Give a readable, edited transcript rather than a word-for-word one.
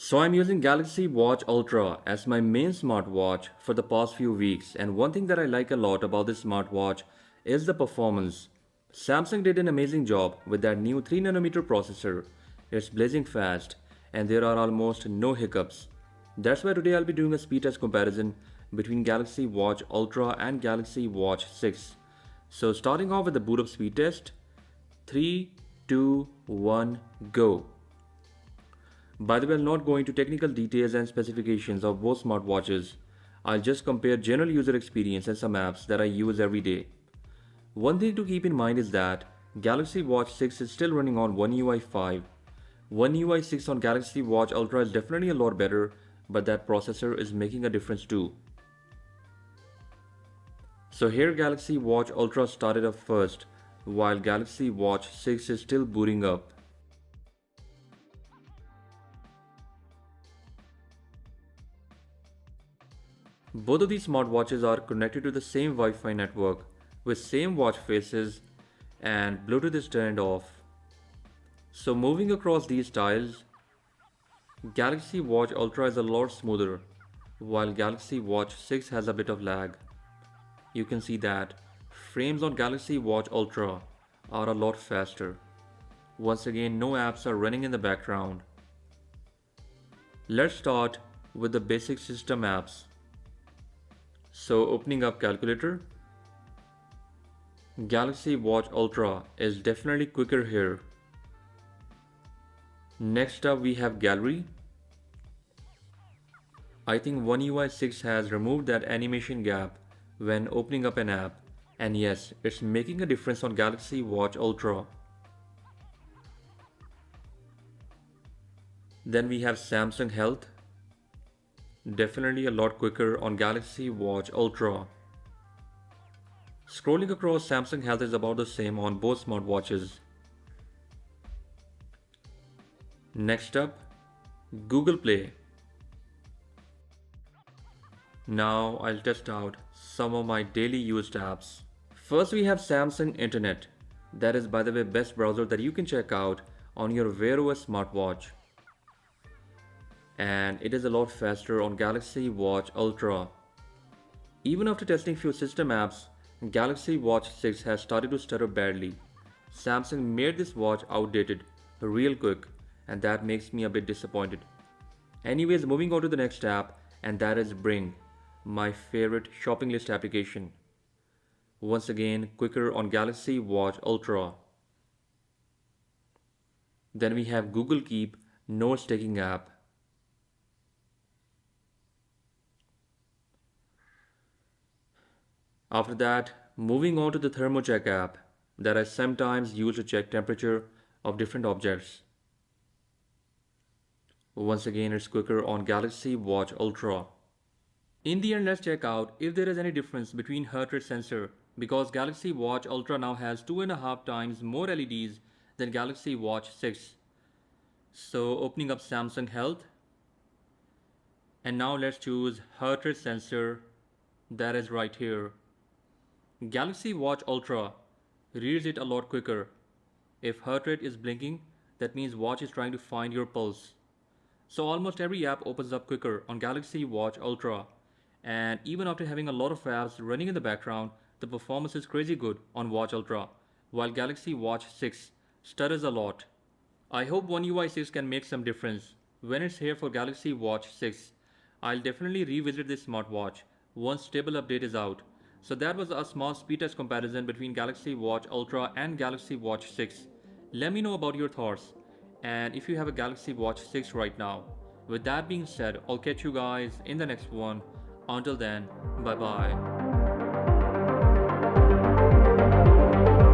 So I'm using Galaxy Watch Ultra as my main smartwatch for the past few weeks, and one thing that I like a lot about this smartwatch is the performance. Samsung did an amazing job with that new 3nm processor. It's blazing fast and there are almost no hiccups. That's why today I'll be doing a speed test comparison between Galaxy Watch Ultra and Galaxy Watch 6. So starting off with the boot up speed test, 3, 2, 1, go. By the way, I'll not go into technical details and specifications of both smartwatches. I'll just compare general user experience and some apps that I use every day. One thing to keep in mind is that Galaxy Watch 6 is still running on One UI 5. One UI 6 on Galaxy Watch Ultra is definitely a lot better, but that processor is making a difference too. So here Galaxy Watch Ultra started up first, while Galaxy Watch 6 is still booting up. Both of these smartwatches are connected to the same Wi-Fi network with same watch faces and Bluetooth is turned off. So moving across these tiles, Galaxy Watch Ultra is a lot smoother while Galaxy Watch 6 has a bit of lag. You can see that frames on Galaxy Watch Ultra are a lot faster. Once again, no apps are running in the background. Let's start with the basic system apps. So opening up calculator, Galaxy Watch Ultra is definitely quicker here. Next up we have gallery. I think One UI 6 has removed that animation gap when opening up an app, and yes, it's making a difference on Galaxy Watch Ultra. Then we have Samsung Health. Definitely a lot quicker on Galaxy Watch Ultra. Scrolling across, Samsung Health is about the same on both smartwatches. Next up, Google Play. Now I'll test out some of my daily used apps. First we have Samsung Internet. That is, by the way, best browser that you can check out on your Wear OS smartwatch. And it is a lot faster on Galaxy Watch Ultra. Even after testing few system apps, Galaxy Watch 6 has started to stutter badly. Samsung made this watch outdated real quick, and that makes me a bit disappointed. Anyways, moving on to the next app, and that is Bring, my favorite shopping list application. Once again, quicker on Galaxy Watch Ultra. Then we have Google Keep notes taking app. After that, moving on to the ThermoCheck app that I sometimes use to check temperature of different objects. Once again, it's quicker on Galaxy Watch Ultra. In the end, let's check out if there is any difference between heart rate sensor, because Galaxy Watch Ultra now has 2.5 times more LEDs than Galaxy Watch 6. So opening up Samsung Health, and now let's choose heart rate sensor, that is right here. Galaxy Watch Ultra reads it a lot quicker. If heart rate is blinking, that means watch is trying to find your pulse. So almost every app opens up quicker on Galaxy Watch Ultra. And even after having a lot of apps running in the background, the performance is crazy good on Watch Ultra, while Galaxy Watch 6 stutters a lot. I hope One UI 6 can make some difference. When it's here for Galaxy Watch 6, I'll definitely revisit this smartwatch once stable update is out. So that was a small speed test comparison between Galaxy Watch Ultra and Galaxy Watch 6. Let me know about your thoughts and if you have a Galaxy Watch 6 right now. With that being said, I'll catch you guys in the next one. Until then, bye bye.